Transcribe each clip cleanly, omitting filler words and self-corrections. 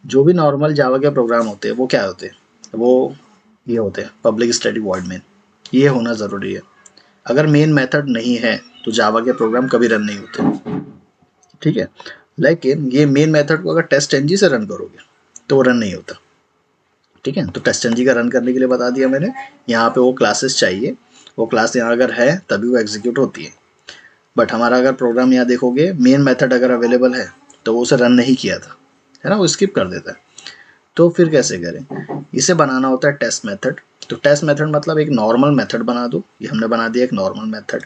जो भी normal Java के प्रोग्राम होते हैं वो क्या होते हैं, वो ये होते हैं पब्लिक स्टैटिक वॉइड मेन, ये होना ज़रूरी है। अगर मेन मेथड नहीं है तो जावा के प्रोग्राम कभी रन नहीं होते, ठीक है। लेकिन ये मेन मेथड को अगर टेस्ट एनजी से रन करोगे तो वो रन नहीं होता, ठीक है। तो टेस्ट एनजी का रन करने के लिए बता दिया मैंने, यहाँ पे वो क्लासेस चाहिए, वो क्लास यहाँ अगर है तभी वो एग्जीक्यूट होती है। बट हमारा अगर प्रोग्राम यहाँ देखोगे मेन मेथड अगर अवेलेबल है तो वो उसे रन नहीं किया था, है ना, वो स्किप कर देता है। तो फिर कैसे करें, इसे बनाना होता है टेस्ट मेथड। तो टेस्ट मेथड मतलब एक नॉर्मल मेथड बना दो, ये हमने बना दिया एक नॉर्मल मेथड।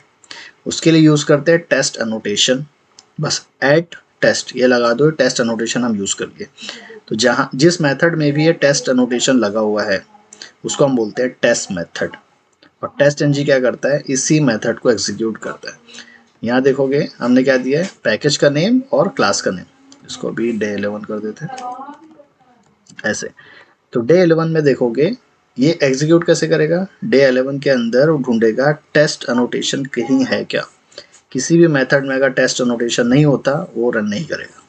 उसके लिए यूज़ करते हैं टेस्ट अनोटेशन, बस एट टेस्ट ये लगा दो, टेस्ट अनोटेशन हम यूज़ करिए। तो जहाँ जिस मेथड में भी ये टेस्ट अनोटेशन लगा हुआ है उसको हम बोलते हैं टेस्ट मेथड। और टेस्ट एनजी क्या करता है, इसी मेथड को एग्जीक्यूट करता है। यहाँ देखोगे हमने क्या दिया है, पैकेज का नेम और क्लास का नेम, इसको भी डे 11 कर देते हैं ऐसे। तो डे 11 में देखोगे ये एग्जीक्यूट कैसे करेगा, डे 11 के अंदर ढूंढेगा टेस्ट अनोटेशन कहीं है क्या। किसी भी मेथड में अगर टेस्ट अनोटेशन नहीं होता वो रन नहीं करेगा,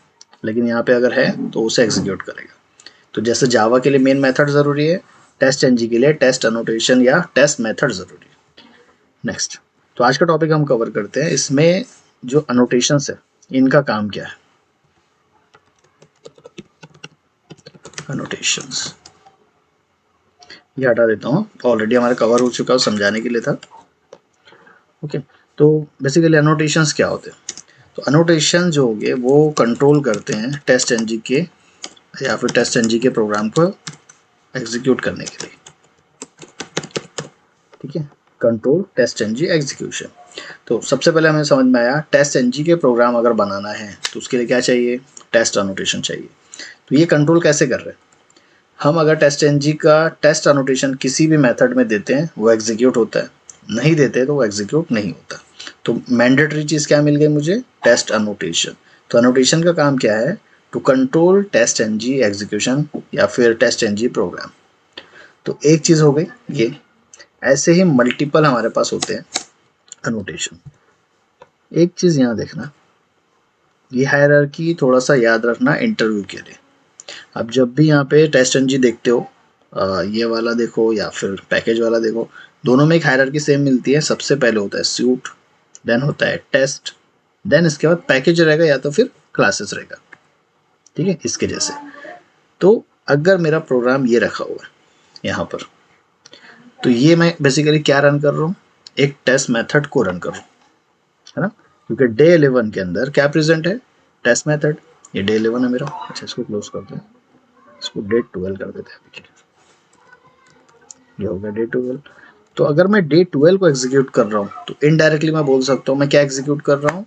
लेकिन यहाँ पे अगर है तो उसे एग्जीक्यूट करेगा। तो जैसे जावा के लिए मेन मेथड ज़रूरी है, टेस्ट एनजी के लिए टेस्ट अनोटेशन या टेस्ट मेथड ज़रूरी है। नेक्स्ट, तो आज का टॉपिक हम कवर करते हैं, इसमें जो अनोटेशंस है इनका काम क्या है। अनोटेशंस ये हटा देता हूँ, ऑलरेडी हमारा कवर हो चुका है, समझाने के लिए था। ओके, तो बेसिकली अनोटेशंस क्या होते हैं, तो अनोटेशन जो होंगे वो कंट्रोल करते हैं टेस्ट एनजी के या फिर टेस्ट एनजी के प्रोग्राम को एग्जीक्यूट करने के लिए, ठीक है। Control test NG execution. तो सबसे पहले हमें समझ में आया टेस्ट एनजी के प्रोग्राम अगर बनाना है तो उसके लिए क्या चाहिए, टेस्ट अनोटेशन चाहिए। तो ये कंट्रोल कैसे कर रहे हैं, हम अगर टेस्ट एनजी का टेस्ट अनोटेशन किसी भी मेथड में देते हैं वो एग्जीक्यूट होता है, नहीं देते तो वो एग्जीक्यूट नहीं होता। तो मैंडेटरी चीज़ क्या मिल गई मुझे, टेस्ट अनोटेशन। तो अनोटेशन का काम क्या है, to control test NG execution या फिर टेस्ट एनजी प्रोग्राम। तो एक चीज़ हो गई ये, ऐसे ही मल्टीपल हमारे पास होते हैं अनोटेशन। एक चीज़ यहाँ देखना, ये हायरार्की थोड़ा सा याद रखना इंटरव्यू के लिए। अब जब भी यहाँ पे टेस्ट एनजी देखते हो, ये वाला देखो या फिर पैकेज वाला देखो, दोनों में एक हायरार्की सेम मिलती है। सबसे पहले होता है सूट, देन होता है टेस्ट, देन इसके बाद पैकेज रहेगा या तो फिर क्लासेस रहेगा, ठीक है, इसके जैसे। तो अगर मेरा प्रोग्राम ये रखा हुआ है यहाँ पर, तो ये मैं बेसिकली क्या रन कर रहा हूँ, एक टेस्ट मेथड को रन कर रहा हूँ, है ना, क्योंकि डे 11 के अंदर क्या प्रेजेंट है, टेस्ट मेथड। ये डे 11 है मेरा, अच्छा इसको क्लोज करते हैं, इसको डे 12 कर देते हैं, ये हो गया डे 12। तो अगर मैं डे 12 को एग्जीक्यूट कर रहा हूँ तो इनडायरेक्टली मैं बोल सकता हूँ मैं क्या एग्जीक्यूट कर रहा हूँ,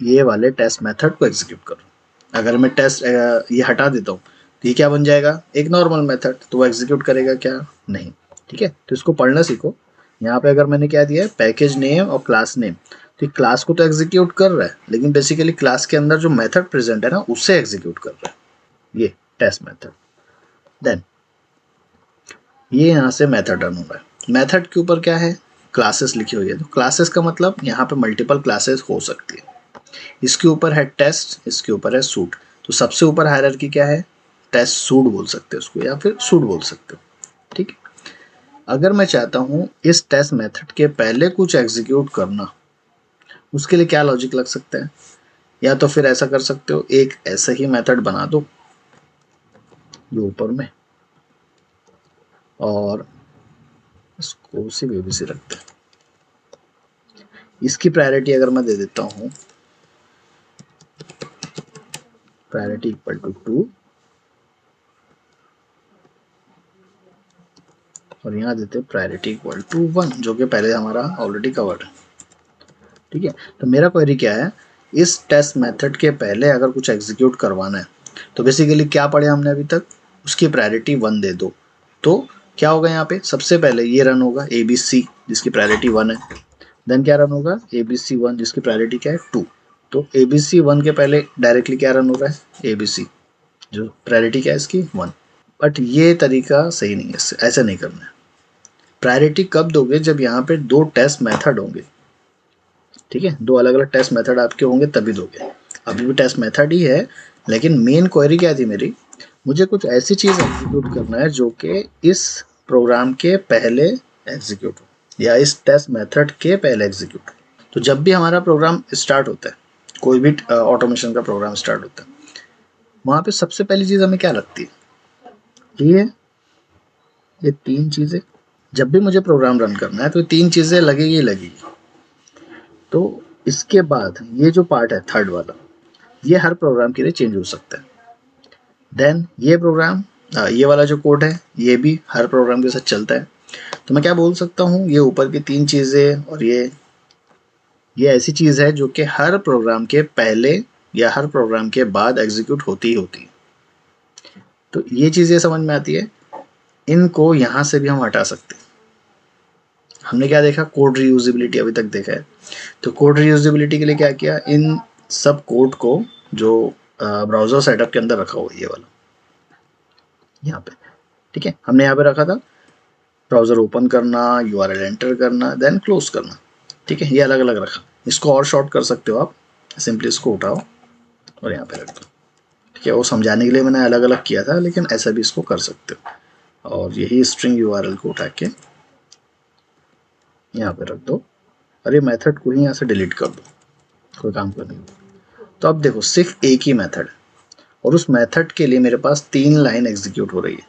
ये वाले टेस्ट मेथड को एग्जीक्यूट कर रहा हूँ। अगर मैं टेस्ट ये हटा देता हूँ तो ये क्या बन जाएगा, एक नॉर्मल मेथड, तो वो एग्जीक्यूट करेगा क्या, नहीं, ठीक है। तो इसको पढ़ना सीखो। यहाँ पे अगर मैंने क्या दिया है, पैकेज नेम और क्लास नेम, तो क्लास को तो एग्जीक्यूट कर रहा है लेकिन बेसिकली क्लास के अंदर जो मेथड प्रेजेंट है ना उससे एग्जीक्यूट कर रहा है, ये टेस्ट मेथड। देन ये यहाँ से मेथड रन हो रहा है, मेथड के ऊपर क्या है, क्लासेस लिखी हुई है। तो क्लासेस का मतलब यहाँ पे मल्टीपल क्लासेस हो सकती है। इसके ऊपर है टेस्ट, इसके ऊपर है सूट। तो सबसे ऊपर हायरार्की क्या है, टेस्ट सूट बोल सकते हो उसको या फिर सूट बोल सकते हो, ठीक है। अगर मैं चाहता हूँ इस टेस्ट मेथड के पहले कुछ एग्जीक्यूट करना, उसके लिए क्या लॉजिक लग सकता है, या तो फिर ऐसा कर सकते हो एक ऐसा ही मेथड बना दो जो ऊपर में, और इसको सी बेबी रखते हैं। इसकी प्रायोरिटी अगर मैं दे देता हूँ प्रायोरिटी इक्वल टू 2 और यहाँ देते हैं प्रायोरिटी इक्वल टू 1, जो कि पहले हमारा ऑलरेडी कवर्ड है, ठीक है। तो मेरा क्वेरी क्या है, इस टेस्ट मेथड के पहले अगर कुछ एग्जीक्यूट करवाना है तो बेसिकली क्या पढ़े हमने अभी तक, उसकी प्रायोरिटी 1 दे दो। तो क्या होगा यहाँ पे, सबसे पहले ये रन होगा ABC जिसकी प्रायोरिटी 1 है, देन क्या रन होगा ABC 1 जिसकी प्रायोरिटी क्या है 2। तो ABC 1 के पहले डायरेक्टली क्या रन हो रहा है, ABC जो प्रायोरिटी क्या है इसकी 1। बट ये तरीका सही नहीं है, ऐसा नहीं करना है। प्रायोरिटी कब दोगे, जब यहाँ पे 2 टेस्ट मेथड होंगे, ठीक है, 2 अलग अलग टेस्ट मेथड आपके होंगे तभी दोगे। अभी भी टेस्ट मेथड ही है, लेकिन मेन क्वेरी क्या थी मेरी, मुझे कुछ ऐसी चीज़ एग्जीक्यूट करना है जो कि इस प्रोग्राम के पहले एग्जीक्यूट हो या इस टेस्ट मेथड के पहले एग्जीक्यूट हो। तो जब भी हमारा प्रोग्राम स्टार्ट होता है, कोई भी ऑटोमेशन का प्रोग्राम स्टार्ट होता है, वहाँ पे सबसे पहली चीज़ हमें क्या लगती है? ये 3 चीज़ें। जब भी मुझे प्रोग्राम रन करना है तो 3 चीज़ें लगेगी ही लगेगी। तो इसके बाद ये जो पार्ट है थर्ड वाला, ये हर प्रोग्राम के लिए चेंज हो सकता है। देन ये प्रोग्राम ये वाला जो कोड है ये भी हर प्रोग्राम के साथ चलता है। तो मैं क्या बोल सकता हूँ, ये ऊपर की 3 चीज़ें और ये ऐसी चीज़ है जो कि हर प्रोग्राम के पहले या हर प्रोग्राम के बाद एग्जीक्यूट होती ही होती है। तो ये चीज़ें समझ में आती है। इनको यहाँ से भी हम हटा सकते हैं। हमने क्या देखा? कोड रीयूजेबिलिटी अभी तक देखा है। तो कोड रीयूजेबिलिटी के लिए क्या किया? इन सब कोड को जो ब्राउज़र सेटअप के अंदर रखा हुआ है ये वाला यहाँ पे, ठीक है, हमने यहाँ पे रखा था ब्राउज़र ओपन करना, यूआरएल एंटर करना, देन क्लोज करना, ठीक है, ये अलग अलग रखा। इसको और शॉर्ट कर सकते हो आप, सिंपली इसको उठाओ और यहाँ पे रख दो, ठीक है। वो समझाने के लिए मैंने अलग अलग किया था, लेकिन ऐसा भी इसको कर सकते हो। और यही स्ट्रिंग यूआरएल को उठा के यहाँ पे रख दो और ये मेथड को ही यहाँ से डिलीट कर दो, कोई काम करने को। तो अब देखो सिर्फ एक ही मेथड है और उस मेथड के लिए मेरे पास 3 लाइन एग्जीक्यूट हो रही है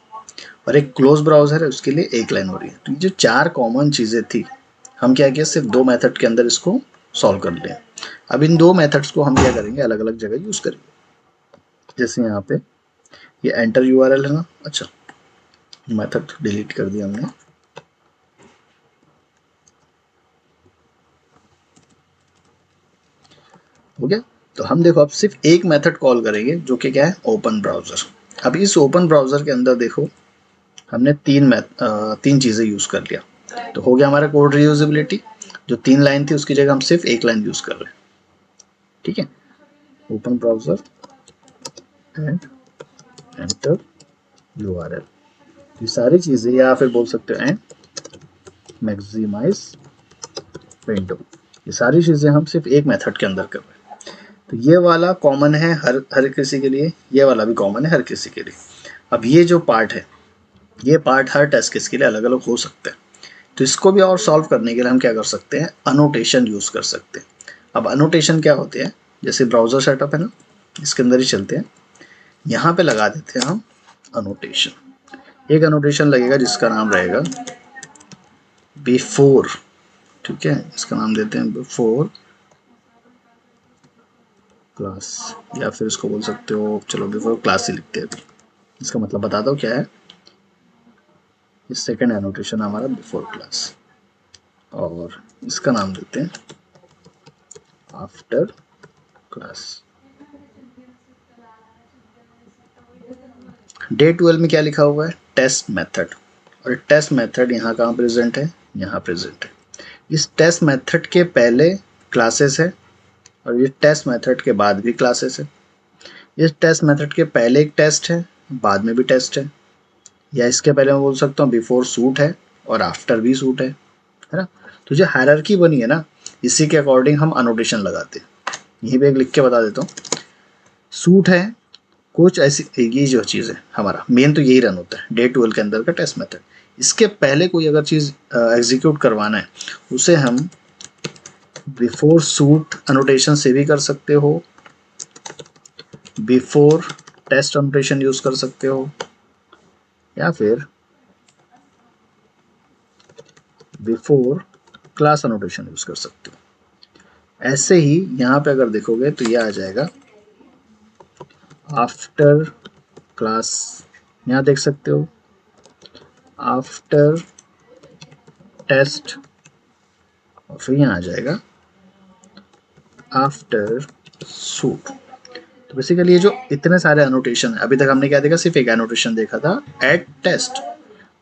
और एक क्लोज ब्राउज़र है उसके लिए 1 लाइन हो रही है। तो ये जो 4 कॉमन चीज़ें थी, हम क्या किया, सिर्फ 2 मेथड के अंदर इसको सॉल्व कर लें। अब इन 2 मेथड्स को हम क्या करेंगे, अलग अलग जगह यूज़ करेंगे। जैसे यहाँ पे ये एंटर यूआरएल है ना, अच्छा मेथड डिलीट कर दिया हमने। हो गया। तो हम देखो अब सिर्फ एक मेथड कॉल करेंगे जो कि क्या है, ओपन ब्राउज़र। अब इस ओपन ब्राउज़र के अंदर देखो हमने 3 चीज़ें यूज़ कर लिया। तो हो गया हमारा कोड रीयूजेबिलिटी। जो 3 लाइन थी उसकी जगह हम सिर्फ 1 लाइन यूज़ कर रहे हैं, ठीक है। Open browser and enter URL, ये सारी चीज़ें, या फिर बोल सकते हो एंड मैक्सिमाइज विंडो, ये सारी चीज़ें हम सिर्फ एक मेथड के अंदर कर रहे हैं। तो ये वाला कॉमन है हर किसी के लिए, ये वाला भी कॉमन है हर किसी के लिए। अब ये जो पार्ट है, ये पार्ट हर टेस्ट केस के लिए अलग अलग हो सकता है। तो इसको भी और सॉल्व करने के लिए हम क्या कर सकते हैं, अनोटेशन यूज़ कर सकते हैं। अब अनोटेशन क्या होते हैं, जैसे ब्राउज़र सेटअप है ना, इसके अंदर ही चलते हैं। यहाँ पे लगा देते हैं हम अनोटेशन। एक अनोटेशन लगेगा जिसका नाम रहेगा बिफोर, ठीक है, इसका नाम देते हैं बिफोर क्लास, या फिर इसको बोल सकते हो, चलो बिफोर क्लास ही लिखते हैं। इसका मतलब बता दो क्या है। इस सेकंड एनोटेशन हमारा बिफोर क्लास, और इसका नाम देते हैं आफ्टर क्लास। डे 12 में क्या लिखा हुआ है, टेस्ट मेथड, और टेस्ट मेथड यहाँ कहाँ प्रेजेंट है, यहाँ प्रेजेंट है। इस टेस्ट मेथड के पहले क्लासेस है और ये टेस्ट मेथड के बाद भी क्लासेस है। इस टेस्ट मेथड के पहले एक टेस्ट है, बाद में भी टेस्ट है, या इसके पहले मैं बोल सकता हूँ बिफोर सूट है और आफ्टर भी सूट है ना। तो जो हायरार्की बनी है ना, इसी के अकॉर्डिंग हम अनोटेशन लगाते हैं। यहीं पे एक लिख के बता देता हूँ, सूट है कुछ ऐसी, ये जो चीज़ है हमारा मेन तो यही रन होता है डे 12 के अंदर का टेस्ट मेथड। इसके पहले कोई अगर चीज़ एग्जीक्यूट करवाना है उसे हम बिफोर सूट अनोटेशन से भी कर सकते हो, बिफोर टेस्ट अनोटेशन यूज़ कर सकते हो, या फिर बिफोर क्लास अनोटेशन यूज़ कर सकते हो। ऐसे ही यहाँ पे अगर देखोगे तो ये आ जाएगा आफ्टर क्लास, यहाँ देख सकते हो आफ्टर टेस्ट, और फिर यहाँ आ जाएगा आफ्टर सूट। तो बेसिकली ये जो इतने सारे अनोटेशन है, अभी तक हमने क्या देखा, सिर्फ एक अनोटेशन देखा था, एट टेस्ट।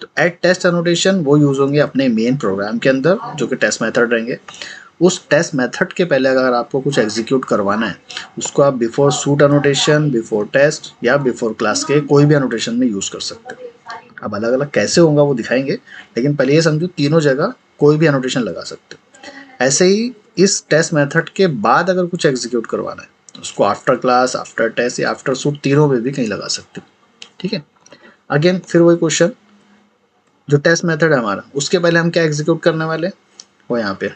तो एट टेस्ट अनोटेशन वो यूज होंगे अपने मेन प्रोग्राम के अंदर जो कि टेस्ट मेथड रहेंगे। उस टेस्ट मेथड के पहले अगर आपको कुछ एग्जीक्यूट करवाना है उसको आप before suit annotation, before test या बिफोर क्लास के कोई भी अनोटेशन में यूज कर सकते हो। अब अलग अलग कैसे होगा वो दिखाएंगे, लेकिन पहले ये समझो तीनों जगह कोई भी अनोटेशन लगा सकते हो। ऐसे ही इस टेस्ट मेथड के बाद अगर कुछ एग्जीक्यूट करवाना है तो उसको आफ्टर क्लास, आफ्टर टेस्ट या आफ्टर सूट तीनों में भी कहीं लगा सकते हो। ठीक है। अगेन फिर वही क्वेश्चन, जो टेस्ट मेथड है हमारा, उसके पहले हम क्या एग्जीक्यूट करने वाले, वो यहाँ पे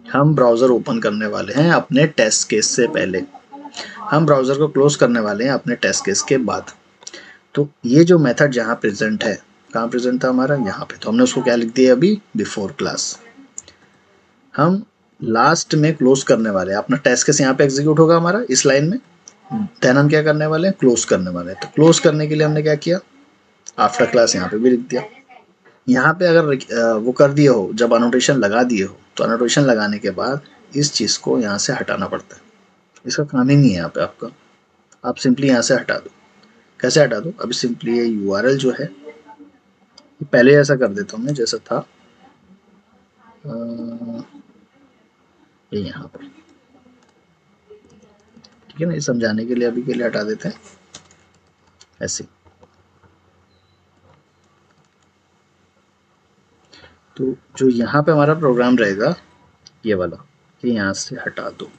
हम ब्राउज़र ओपन करने वाले हैं अपने टेस्ट केस से पहले, हम ब्राउज़र को क्लोज करने वाले हैं अपने टेस्ट केस के बाद। तो ये जो मेथड जहाँ प्रेजेंट है, कहाँ प्रेजेंट था हमारा, यहाँ पे, तो हमने उसको क्या लिख दिया अभी, बिफोर क्लास। हम लास्ट में क्लोज करने वाले हैं, अपना टेस्ट केस यहाँ पे एग्जीक्यूट होगा हमारा इस लाइन में, देन हम क्या करने वाले हैं, क्लोज करने वाले हैं। तो क्लोज करने के लिए हमने क्या किया, आफ्टर क्लास यहाँ पे भी लिख दिया। यहाँ पे अगर वो कर दिए हो, जब अनोटेशन लगा दिए हो, तो अनोटेशन लगाने के बाद इस चीज़ को यहाँ से हटाना पड़ता है, इसका काम ही नहीं है यहाँ पे आपका, आप सिंपली यहाँ से हटा दो। कैसे हटा दो, अभी सिंपली ये यूआरएल जो है, पहले ऐसा कर देता हूँ मैं जैसा था, ये यहाँ पर, ठीक है ना, ये समझाने के लिए अभी के लिए हटा देते हैं ऐसे। तो जो यहाँ पे हमारा प्रोग्राम रहेगा ये वाला, ये यहाँ से हटा दो,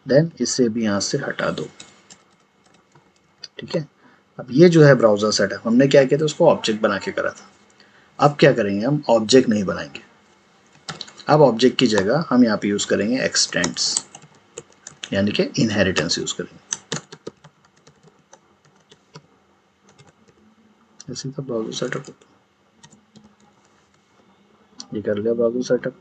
देन इसे भी यहाँ से हटा दो, ठीक है। अब ये जो है ब्राउजर सेटअप, हमने क्या किया था, उसको ऑब्जेक्ट बना के करा था। अब क्या करेंगे, हम ऑब्जेक्ट नहीं बनाएंगे, अब ऑब्जेक्ट की जगह हम यहाँ पे यूज करेंगे एक्सटेंड्स, यानी कि इनहेरिटेंस यूज करेंगे। ऐसे तो ब्राउजर सेटअप, ये कर लिया ब्राउजर सेटअप।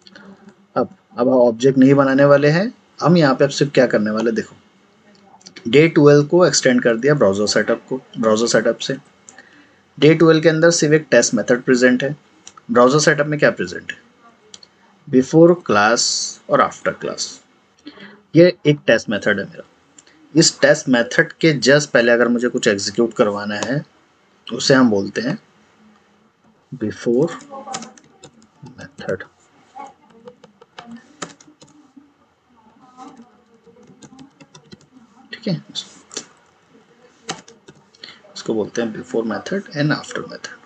अब हम ऑब्जेक्ट नहीं बनाने वाले हैं, हम यहाँ पे अब सिर्फ क्या करने वाले, देखो डे 12 को एक्सटेंड कर दिया ब्राउजर सेटअप को, ब्राउजर सेटअप से डे 12 के अंदर सिर्फ एक टेस्ट मेथड प्रेजेंट है, ब्राउजर सेटअप में क्या प्रेजेंट है, बिफोर क्लास और आफ्टर क्लास। ये एक टेस्ट मेथड है मेरा, इस टेस्ट मेथड के जस्ट पहले अगर मुझे कुछ एग्जीक्यूट करवाना है, उसे हम बोलते हैं बिफोर मेथड, ठीक है, इसको बोलते हैं before method and after method.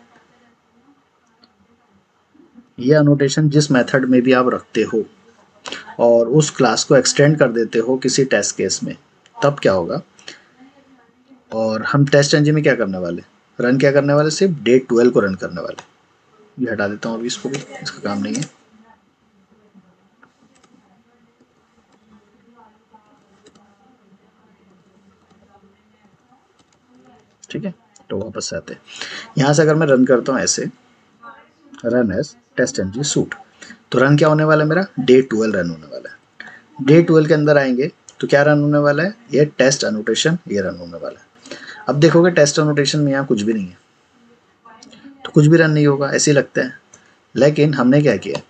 ये अनोटेशन जिस मेथड में भी आप रखते हो और उस क्लास को एक्सटेंड कर देते हो किसी टेस्ट केस में, तब क्या होगा, और हम टेस्ट एंजिन में क्या करने वाले, रन क्या करने वाले, सिर्फ डे 12 को रन करने वाले। ये हटा देता हूँ अभी इसको भी, इसका काम नहीं है। ठीक है, तो वापस से आते हैं, यहाँ से अगर मैं रन करता हूँ ऐसे, run as test NG suite, तो रन क्या होने वाला है मेरा, डे 12 रन होने वाला है। डे 12 के अंदर आएंगे तो क्या रन होने वाला है, ये टेस्ट अनोटेशन, ये रन होने वाला है। अब देखोगे टेस्ट अनोटेशन में यहाँ कुछ भी नहीं है, तो कुछ भी रन नहीं होगा, ऐसे ही लगता है। लेकिन हमने क्या किया,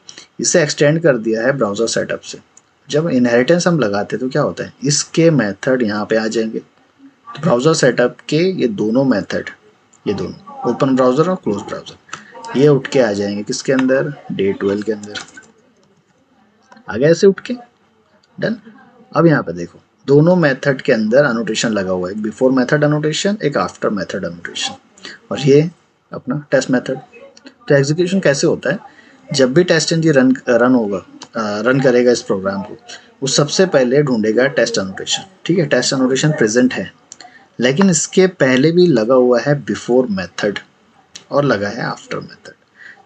इसे एक्सटेंड कर दिया है ब्राउजर सेटअप से। जब इनहेरिटेंस हम लगाते हैं तो क्या होता है, इसके मेथड यहाँ पे आ जाएंगे, तो ब्राउजर सेटअप के ये दोनों मेथड, ये दोनों ओपन ब्राउजर और क्लोज ब्राउजर, ये उठ के आ जाएंगे किसके अंदर, डे 12 के अंदर आ गया, ऐसे उठ के, डन। अब यहाँ पे देखो दोनों मेथड के अंदर अनोटेशन लगा हुआ है, एक बिफोर मेथड अनोटेशन, एक आफ्टर मेथड अनोटेशन, और ये अपना टेस्ट मेथड। तो एग्जीक्यूशन कैसे होता है, जब भी टेस्ट इंजन रन होगा, रन करेगा इस प्रोग्राम को, वो सबसे पहले ढूंढेगा टेस्ट अनोटेशन, ठीक है, टेस्ट अनोटेशन प्रेजेंट है, लेकिन इसके पहले भी लगा हुआ है बिफोर मेथड और लगा है आफ्टर मेथड।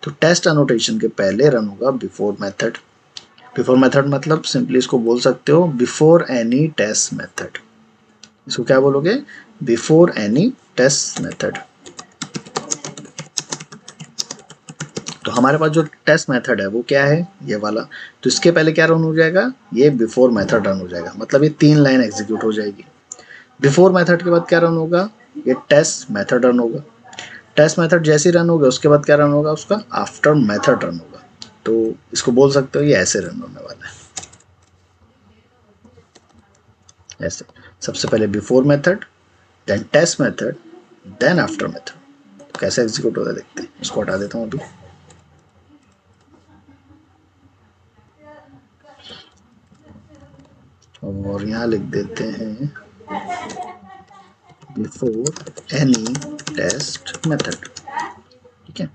तो टेस्ट अनोटेशन के पहले रन होगा बिफोर मेथड, बिफोर मेथड मतलब सिंपली इसको बोल सकते हो बिफोर एनी टेस्ट मेथड, इसको क्या बोलोगे, बिफोर एनी टेस्ट मेथड। तो हमारे पास जो टेस्ट मेथड है वो क्या है, ये वाला, तो इसके पहले क्या रन हो जाएगा, ये बिफोर मेथड रन हो जाएगा, मतलब ये 3 लाइन एग्जीक्यूट हो जाएगी। बिफोर मेथड के बाद क्या रन होगा, ये टेस्ट मेथड रन होगा, टेस्ट मेथड जैसे ही रन होगा उसके बाद क्या रन होगा, उसका आफ्टर मेथड रन होगा। तो इसको बोल सकते हो ये ऐसे रन होने वाला है, ऐसे, सबसे पहले before method, then test method, then after method. तो कैसे एग्जीक्यूट होता है देखते हैं, इसको हटा देता हूँ अभी। और यहाँ लिख देते हैं बिफोर एनी टेस्ट मेथड, ठीक है।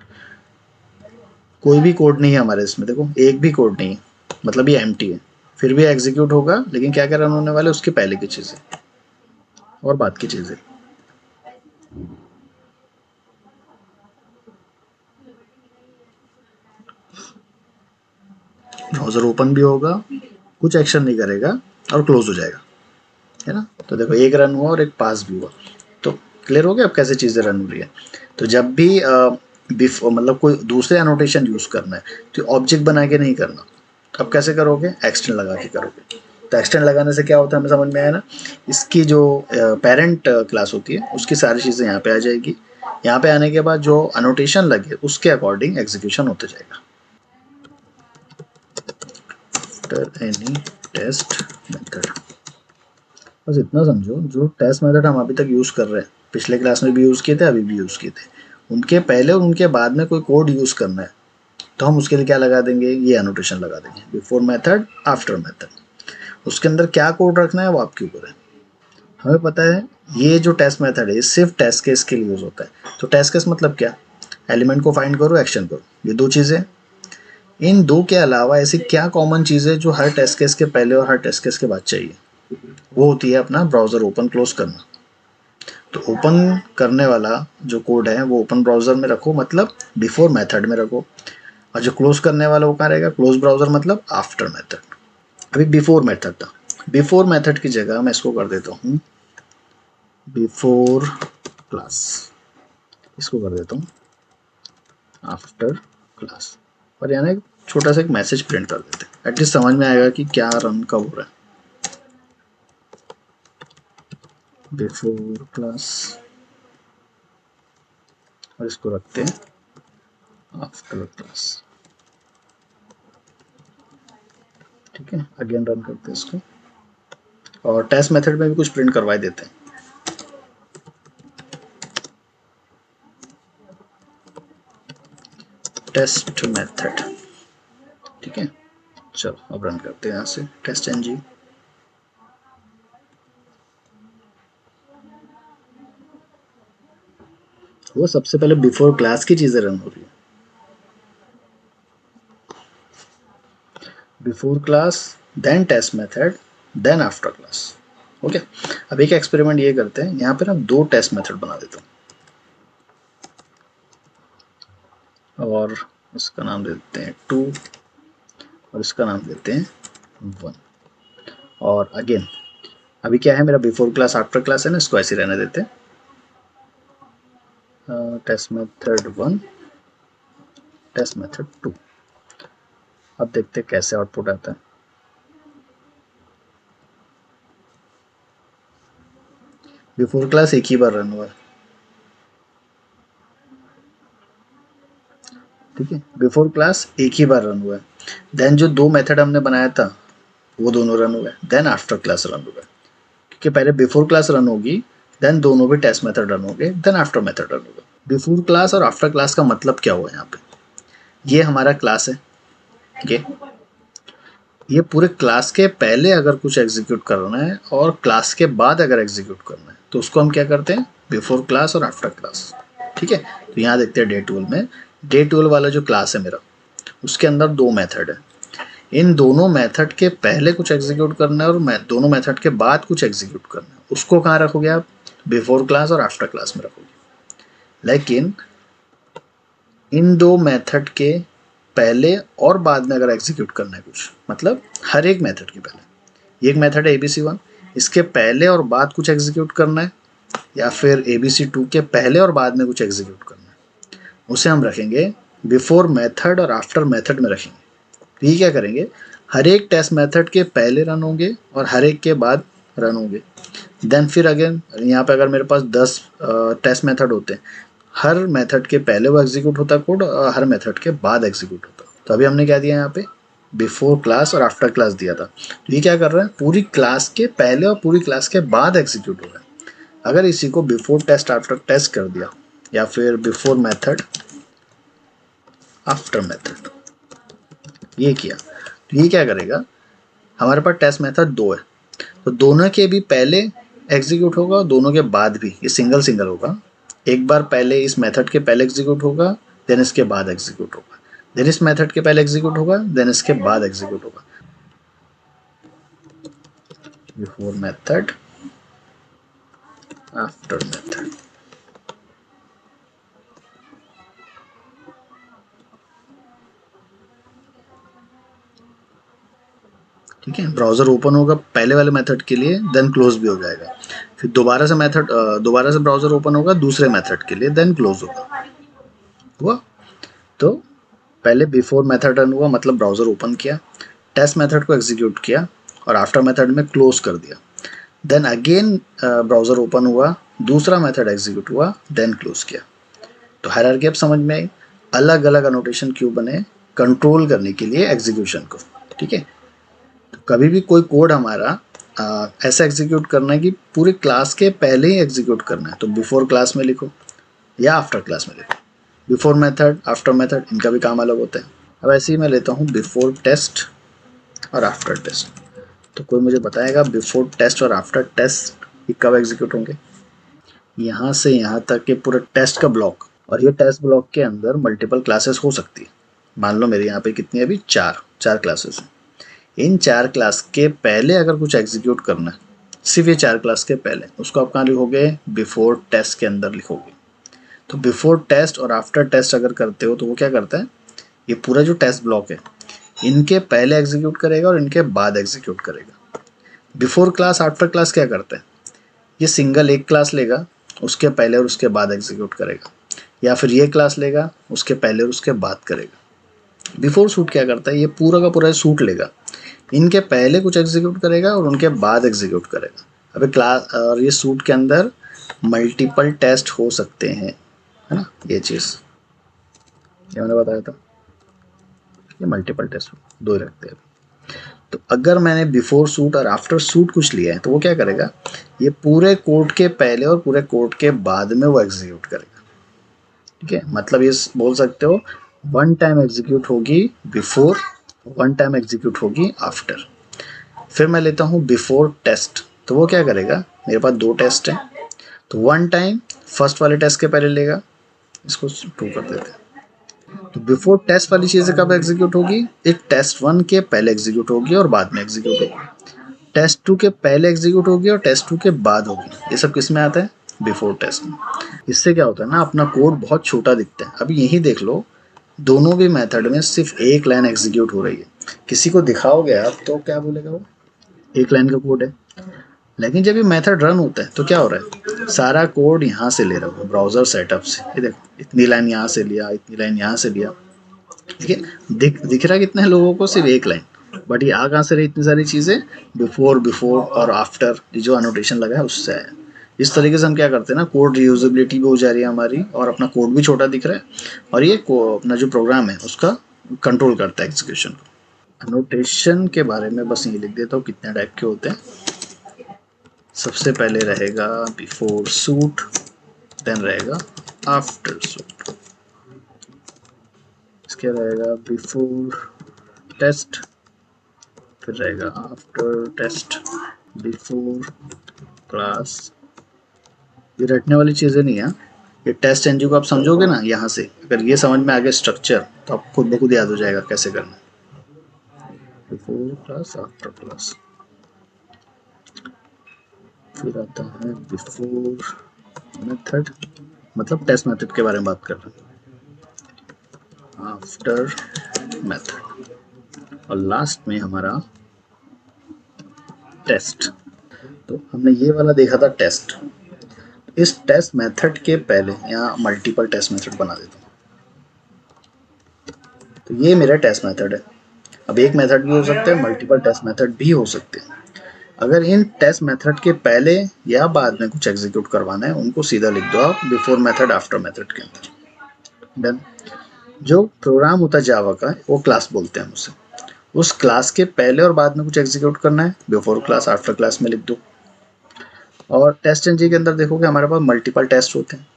कोई भी कोड नहीं है हमारे इसमें, देखो एक भी कोड नहीं है, मतलब ये एम्प्टी है, फिर भी एग्जीक्यूट होगा, लेकिन क्या क्या रन होने वाले उसके पहले की चीज़ें, और बात की चीज़ें। ब्राउज़र ओपन भी होगा, कुछ एक्शन नहीं करेगा और क्लोज हो जाएगा, है ना। तो देखो एक रन हुआ और एक पास भी हुआ। तो क्लियर हो गया अब कैसे चीज़ें रन हो रही है। तो जब भी बिफोर मतलब कोई दूसरे एनोटेशन यूज़ करना है तो ऑब्जेक्ट बना के नहीं करना। अब कैसे करोगे, एक्सटेंड लगा के करोगे। तो एक्सटेंड लगाने से क्या होता है हमें समझ में आया ना। इसकी जो पेरेंट क्लास होती है उसकी सारी चीज़ें यहाँ पे आ जाएगी। यहाँ पे आने के बाद जो अनोटेशन लगे उसके अकॉर्डिंग एग्जीक्यूशन होते जाएगा। आफ्टर एनी टेस्ट मेथड, बस इतना समझो, जो टेस्ट मेथड हम अभी तक यूज़ कर रहे हैं, पिछले क्लास में भी यूज़ किए थे, अभी भी यूज़ किए थे, उनके पहले और उनके बाद में कोई कोड यूज़ करना है तो हम उसके लिए क्या लगा देंगे, ये एनोटेशन लगा देंगे, बिफोर मेथड आफ्टर मेथड। उसके अंदर क्या कोड रखना है वो आपके ऊपर है। हमें पता है ये जो टेस्ट मेथड है सिर्फ टेस्ट केस के लिए यूज़ होता है। तो टेस्ट केस मतलब क्या, एलिमेंट को फाइंड करो, एक्शन करो, ये दो चीज़ें। इन दो के अलावा ऐसी क्या कॉमन चीज़ है जो हर टेस्ट केस के पहले और हर टेस्ट केस के बाद चाहिए, वो होती है अपना ब्राउज़र ओपन क्लोज करना। तो ओपन करने वाला जो कोड है वो ओपन ब्राउज़र में रखो, मतलब बिफोर मेथड में रखो। और जो क्लोज करने वाला वो कहाँ रहेगा, क्लोज ब्राउज़र मतलब आफ्टर मेथड। अभी बिफोर मेथड था, बिफोर मेथड की जगह मैं इसको कर देता हूँ बिफोर क्लास, इसको कर देता हूँ आफ्टर क्लास। और यहाँ एक छोटा सा एक मैसेज प्रिंट कर देते हैं, एटलीस्ट समझ में आएगा कि क्या रन कब हो रहा है। बिफोर क्लास और इसको रखते हैं आफ्टर क्लास। ठीक है, अगेन रन करते हैं इसको और टेस्ट मेथड में भी कुछ प्रिंट करवा देते हैं। टेस्ट मेथड, ठीक है। चलो अब रन करते हैं यहाँ से टेस्ट एनजी। वो सबसे पहले बिफोर क्लास की चीजें रन हो रही है, before class then test method then after class. Okay, अब एक एक्सपेरिमेंट ये करते हैं, यहाँ पे ना दो टेस्ट मेथड बना देता हूँ और इसका नाम दे देते हैं 2 और इसका नाम देते हैं 1। और अगेन अभी क्या है मेरा बिफोर क्लास आफ्टर क्लास है ना, इसको ऐसे रहने देते हैं टेस्ट मेथड 1 टेस्ट मेथड 2। अब देखते हैं कैसे आउटपुट आता है। बिफोर क्लास एक ही बार रन हुआ है, ठीक है, बिफोर क्लास एक ही बार रन हुआ है। देन जो दो मेथड हमने बनाया था वो दोनों रन हुए, देन आफ्टर क्लास रन हुआ है, क्योंकि पहले बिफोर क्लास रन होगी, देन दोनों भी टेस्ट मेथड रन होंगे, देन आफ्टर मेथड रन होगा। बिफोर क्लास और आफ्टर क्लास का मतलब क्या हुआ यहाँ पे, ये हमारा क्लास है, ये पूरे क्लास के पहले अगर कुछ एग्जीक्यूट करना है और क्लास के बाद अगर एग्जीक्यूट करना है तो उसको हम क्या करते हैं, बिफोर क्लास और आफ्टर क्लास। ठीक है, तो यहाँ देखते हैं डे टूल में, डे टूल वाला जो क्लास है मेरा उसके अंदर दो मेथड है। इन दोनों मेथड के पहले कुछ एग्जीक्यूट करना है और दोनों मेथड के बाद कुछ एग्जीक्यूट करना है, उसको कहाँ रखोगे आप, बिफोर क्लास और आफ्टर क्लास में रखोगे। लेकिन इन दो मेथड के पहले और बाद में अगर एग्जीक्यूट करना है कुछ, मतलब हर एक मेथड के पहले, एक मेथड है ABC1, इसके पहले और बाद कुछ एग्जीक्यूट करना है, या फिर ABC2 के पहले और बाद में कुछ एग्जीक्यूट करना है, उसे हम रखेंगे बिफोर मेथड और आफ्टर मेथड में रखेंगे। तो ये क्या करेंगे, हर एक टेस्ट मेथड के पहले रन होंगे और हर एक के बाद रन होंगे। देन फिर अगेन यहाँ पे अगर मेरे पास 10 टेस्ट मेथड होते हैं, हर मेथड के पहले वो एग्जीक्यूट होता कोड और हर मेथड के बाद एग्जीक्यूट होता। तो अभी हमने क्या दिया यहाँ पे, बिफोर क्लास और आफ्टर क्लास दिया था। तो ये क्या कर रहा है, पूरी क्लास के पहले और पूरी क्लास के बाद एग्जीक्यूट हो रहा है। अगर इसी को बिफोर टेस्ट आफ्टर टेस्ट कर दिया या फिर बिफोर मेथड आफ्टर मेथड ये किया, तो ये क्या करेगा, हमारे पास टेस्ट मेथड दो है तो दोनों के भी पहले एग्जीक्यूट होगा और दोनों के बाद भी, ये सिंगल सिंगल होगा। एक बार पहले इस मेथड के पहले एग्जीक्यूट होगा, देन इसके बाद एग्जीक्यूट होगा, देन इस मेथड के पहले एग्जीक्यूट होगा, देन इसके बाद एग्जीक्यूट होगा। Before method after method. ठीक है, ब्राउज़र ओपन होगा पहले वाले मेथड के लिए, देन क्लोज भी हो जाएगा। फिर दोबारा से ब्राउज़र ओपन होगा दूसरे मेथड के लिए, देन क्लोज होगा। हुआ? तो पहले बिफोर मेथड रन हुआ, मतलब ब्राउज़र ओपन किया, टेस्ट मेथड को एग्जीक्यूट किया और आफ्टर मेथड में क्लोज कर दिया। देन अगेन ब्राउज़र ओपन हुआ, दूसरा मेथड एग्जीक्यूट हुआ, देन क्लोज किया। तो हायरार्की अब समझ में आई। अलग अलग अनोटेशन क्यों बने? कंट्रोल करने के लिए एग्जीक्यूशन को। ठीक है, तो कभी भी कोई कोड हमारा ऐसा एग्जीक्यूट करना है कि पूरे क्लास के पहले ही एग्जीक्यूट करना है, तो बिफोर क्लास में लिखो या आफ्टर क्लास में लिखो। बिफोर मेथड, आफ्टर मेथड, इनका भी काम अलग होता है। अब ऐसे ही मैं लेता हूँ बिफोर टेस्ट और आफ्टर टेस्ट। तो कोई मुझे बताएगा बिफोर टेस्ट और आफ्टर टेस्ट ये कब एग्जीक्यूट होंगे? यहाँ से यहाँ तक के पूरा टेस्ट का ब्लॉक, और ये टेस्ट ब्लॉक के अंदर मल्टीपल क्लासेस हो सकती है। मान लो मेरे यहाँ पे कितनी है अभी, चार क्लासेस हैं। इन 4 क्लास के पहले अगर कुछ एग्जीक्यूट करना है, सिर्फ ये 4 क्लास के पहले, उसको आप कहाँ लिखोगे? बिफोर टेस्ट के अंदर लिखोगे। तो बिफोर टेस्ट और आफ्टर टेस्ट अगर करते हो तो वो क्या करता है, ये पूरा जो टेस्ट ब्लॉक है इनके पहले एग्जीक्यूट करेगा और इनके बाद एग्जीक्यूट करेगा। बिफोर क्लास आफ्टर क्लास क्या करता है, ये सिंगल एक क्लास लेगा, उसके पहले और उसके बाद एग्जीक्यूट करेगा, या फिर ये क्लास लेगा, उसके पहले और उसके बाद करेगा। बिफोर सूट क्या करता है, ये पूरा का पूरा सूट लेगा, इनके पहले कुछ एग्जीक्यूट करेगा और उनके बाद एग्जीक्यूट करेगा। अभी क्लास और ये सूट के अंदर मल्टीपल टेस्ट हो सकते हैं, है ना, ये चीज़ ये मैंने बताया था, ये मल्टीपल टेस्ट दो ही रखते हैं। तो अगर मैंने बिफोर सूट और आफ्टर सूट कुछ लिया है तो वो क्या करेगा, ये पूरे कोड के पहले और पूरे कोड के बाद में वो एग्जीक्यूट करेगा। ठीक है, मतलब ये बोल सकते हो वन टाइम एग्जीक्यूट होगी बिफोर, वन टाइम एग्जीक्यूट होगी आफ्टर। फिर मैं लेता हूँ बिफोर टेस्ट, तो वो क्या करेगा, मेरे पास 2 टेस्ट हैं, तो वन टाइम फर्स्ट वाले टेस्ट के पहले लेगा, इसको ट्रू कर देते हैं। तो बिफोर टेस्ट वाली चीज़ें कब एग्जीक्यूट होगी, एक टेस्ट 1 के पहले एग्जीक्यूट होगी और बाद में एग्जीक्यूट होगी, टेस्ट 2 के पहले एग्जीक्यूट होगी और टेस्ट 2 के बाद होगी। ये सब किस में आता है, बिफोर टेस्ट में। इससे क्या होता है ना, अपना कोड बहुत छोटा दिखता है। अभी यही देख लो, दोनों भी मेथड में सिर्फ एक लाइन एग्जीक्यूट हो रही है। किसी को दिखाओगे आप तो क्या बोलेगा वो, एक लाइन का कोड है। लेकिन जब ये मेथड रन होता है तो क्या हो रहा है, सारा कोड यहाँ से ले रहा हूँ ब्राउज़र सेटअप से। ये देखो, इतनी लाइन यहाँ से लिया, इतनी लाइन यहाँ से लिया। ठीक है, दिख रहा कितने लोगों को, सिर्फ एक लाइन, बट ये आ कहाँ से रही इतनी सारी चीज़ें, बिफोर और आफ्टर जो अनोटेशन लगा है उससे आया। इस तरीके से हम क्या करते हैं ना, कोड रीयूजेबिलिटी भी हो जा रही है हमारी, और अपना कोड भी छोटा दिख रहा है, और ये अपना जो प्रोग्राम है उसका कंट्रोल करता है एग्जीक्यूशन को। अनोटेशन के बारे में बस ये लिख देता हूँ कितने टाइप के होते हैं। सबसे पहले रहेगा बिफोर सूट, देन रहेगा आफ्टर सूट, इसके रहेगा बिफोर टेस्ट, फिर रहेगा आफ्टर टेस्ट, बिफोर क्लास। ये रटने वाली चीज़ें नहीं है, ये टेस्ट एनजी को आप समझोगे ना, यहाँ से अगर ये समझ में आ गया स्ट्रक्चर तो आप खुद ब खुद याद हो जाएगा कैसे करना। बिफोर क्लास, आफ्टर क्लास, फिर आता है बिफोर मेथड, मतलब टेस्ट मेथड के बारे में बात कर रहे हैं, आफ्टर मेथड, और लास्ट में हमारा टेस्ट। तो हमने ये वाला देखा था टेस्ट। इस टेस्ट मेथड के पहले यहाँ मल्टीपल टेस्ट मेथड बना देता हूँ। तो ये मेरा टेस्ट मेथड है। अब एक मेथड भी हो सकता है, मल्टीपल टेस्ट मेथड भी हो सकते हैं। अगर इन टेस्ट मेथड के पहले या बाद में कुछ एग्जीक्यूट करवाना है, उनको सीधा लिख दो आप बिफोर मेथड, आफ्टर मेथड के अंदर। डन। जो प्रोग्राम होता है जावा का, वो क्लास बोलते हैं उसे, उस क्लास के पहले और बाद में कुछ एग्जीक्यूट करना है, बिफोर क्लास आफ्टर क्लास में लिख दो। और टेस्ट एनजी के अंदर देखोगे हमारे पास मल्टीपल टेस्ट होते हैं,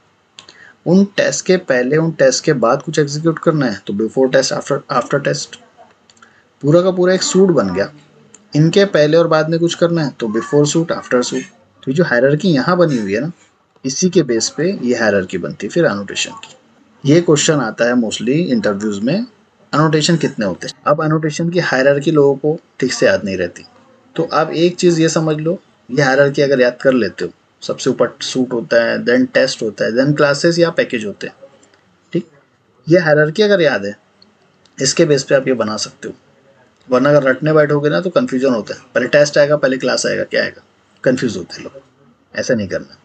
उन टेस्ट के पहले उन टेस्ट के बाद कुछ एग्जीक्यूट करना है तो बिफोर टेस्ट, आफ्टर टेस्ट। पूरा का पूरा एक सूट बन गया, इनके पहले और बाद में कुछ करना है तो बिफोर सूट, आफ्टर सूट। तो जो हायरार्की यहाँ बनी हुई है ना, इसी के बेस पे ये हायरार्की बनती है फिर अनोटेशन की। ये क्वेश्चन आता है मोस्टली इंटरव्यूज में, अनोटेशन कितने होते हैं। अब अनोटेशन की हायरार्की लोगों को ठीक से याद नहीं रहती, तो आप एक चीज़ ये समझ लो, ये हायरार्की अगर याद कर लेते हो सबसे ऊपर सूट होता है, देन टेस्ट होता है, देन क्लासेस या पैकेज होते हैं। ठीक, ये हायरार्की अगर याद है, इसके बेस पे आप ये बना सकते हो। वरना अगर रटने बैठोगे ना तो कन्फ्यूजन होता है, पहले टेस्ट आएगा, पहले क्लास आएगा, क्या आएगा, कन्फ्यूज होते हैं लोग। ऐसा नहीं करना।